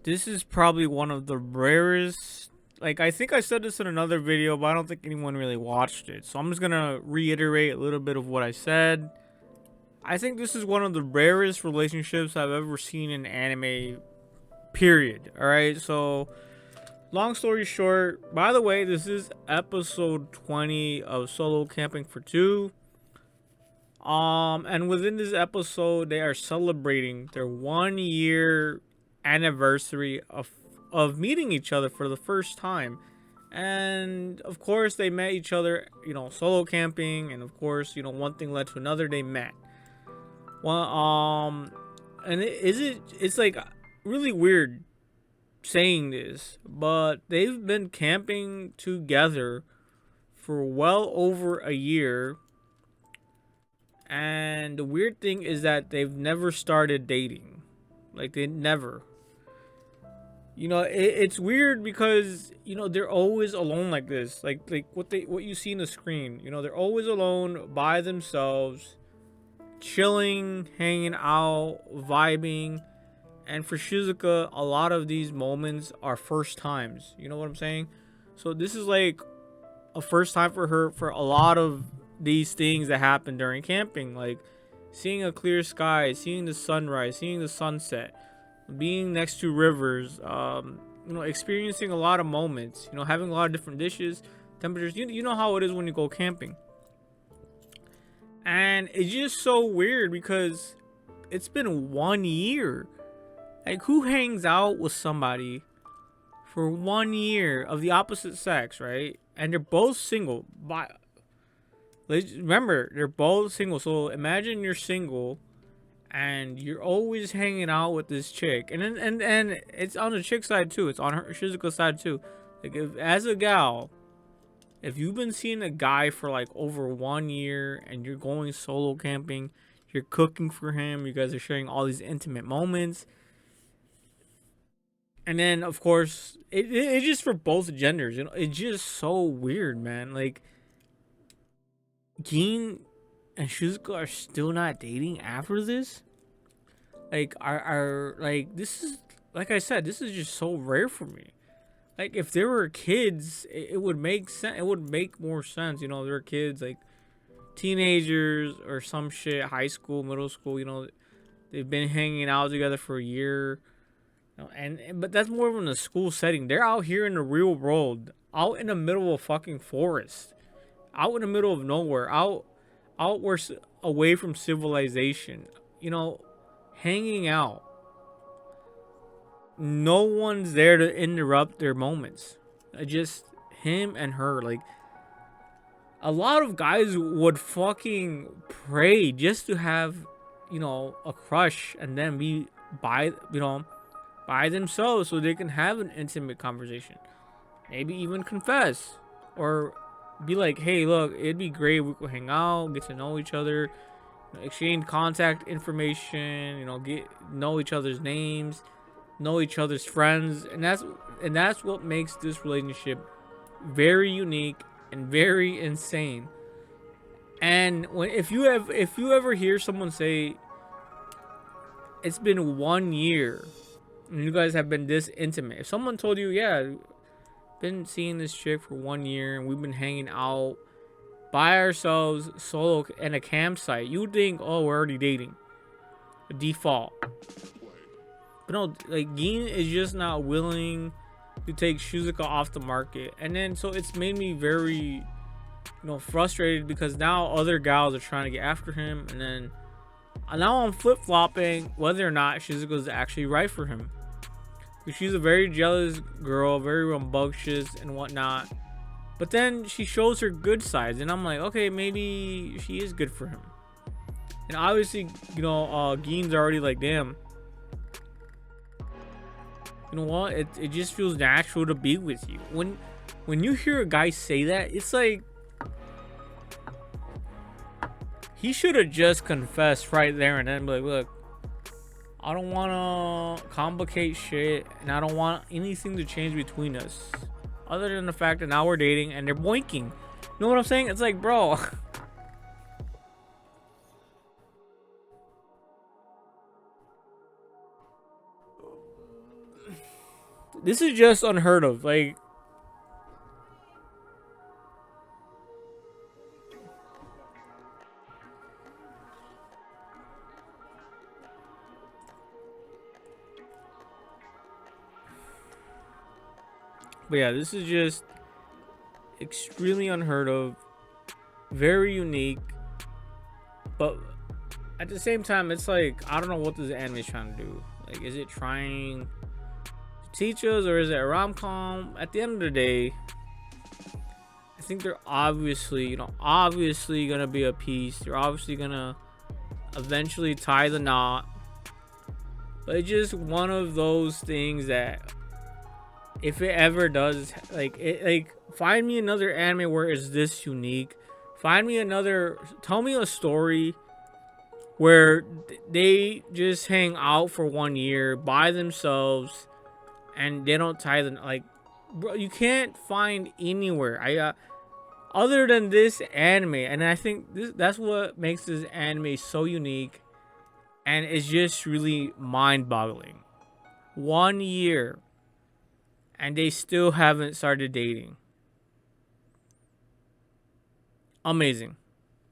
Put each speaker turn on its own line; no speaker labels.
This is probably one of the rarest. Like, I think I said this in another video, but I don't think anyone really watched it. So I'm just gonna reiterate a little bit of what I said. I think this is one of the rarest relationships I've ever seen in anime, period. Alright, so long story short, by the way, this is episode 20 of Solo Camping for Two. And within this episode, they are celebrating their 1 year anniversary of meeting each other for the first time. And of course, they met each other, solo camping, and of course, one thing led to another. They met. Well, and it's like really weird saying this, but they've been camping together for well over a year. And the weird thing is that they've never started dating. Like, they never. It's weird because, they're always alone like this. Like what you see in the screen. They're always alone by themselves, chilling, hanging out, vibing. And for Shizuka, a lot of these moments are first times. You know what I'm saying? So this is like a first time for her for a lot of these things that happen during camping, like seeing a clear sky, seeing the sunrise, seeing the sunset, being next to rivers, experiencing a lot of moments, having a lot of different dishes, temperatures. You know how it is when you go camping. And it's just so weird because it's been 1 year. Like, who hangs out with somebody for 1 year of the opposite sex, right? And they're both single. Remember, they're both single. So imagine you're single and you're always hanging out with this chick. And it's on the chick side too. It's on her Shizuka side too. Like, as a gal, if you've been seeing a guy for like over 1 year and you're going solo camping, you're cooking for him, you guys are sharing all these intimate moments. And then, of course, it's just for both genders. It's just so weird, man. Like, Gin and Shizuka are still not dating after this. Like, are like, this is, like I said, this is just so rare for me. Like, if there were kids, it would make sense. It would make more sense. There were kids like teenagers or some shit, high school, middle school. They've been hanging out together for a year. But that's more of in a school setting. They're out here in the real world, out in the middle of fucking forest, out in the middle of nowhere, out where away from civilization. Hanging out. No one's there to interrupt their moments. Just him and her. Like, a lot of guys would fucking pray just to have, a crush and then be by themselves so they can have an intimate conversation. Maybe even confess. Or be like, hey, look, it'd be great if we could hang out, get to know each other, exchange contact information, get know each other's names, know each other's friends. And that's what makes this relationship very unique and very insane. And if you ever hear someone say it's been 1 year and you guys have been this intimate, if someone told you, yeah, been seeing this chick for 1 year and we've been hanging out by ourselves solo in a campsite, you would think, oh, we're already dating. A default. But no, like, Gin is just not willing to take Shizuka off the market. And then so it's made me very frustrated because now other gals are trying to get after him, and then now I'm flip-flopping whether or not Shizuka is actually right for him. Because she's a very jealous girl, very rambunctious and whatnot. But then she shows her good sides, and I'm like, okay, maybe she is good for him. And obviously, Gin's already like, damn. You know what? It just feels natural to be with you. When you hear a guy say that, it's like he should have just confessed right there and then, be like, look, I don't want to complicate shit, and I don't want anything to change between us, other than the fact that now we're dating and they're boinking. You know what I'm saying? It's like, bro. This is just unheard of. Like, but yeah, this is just extremely unheard of, very unique. But at the same time, it's like I don't know what this anime is trying to do. Like, is it trying to teach us, or is it a rom com? At the end of the day, I think they're obviously, obviously gonna be a piece. They're obviously gonna eventually tie the knot. But it's just one of those things that if it ever does, find me another anime where it's this unique. Tell me a story where they just hang out for 1 year by themselves and they don't tie the, like, bro, you can't find anywhere. Other than this anime, and I think that's what makes this anime so unique, and it's just really mind-boggling. 1 year, and they still haven't started dating. Amazing.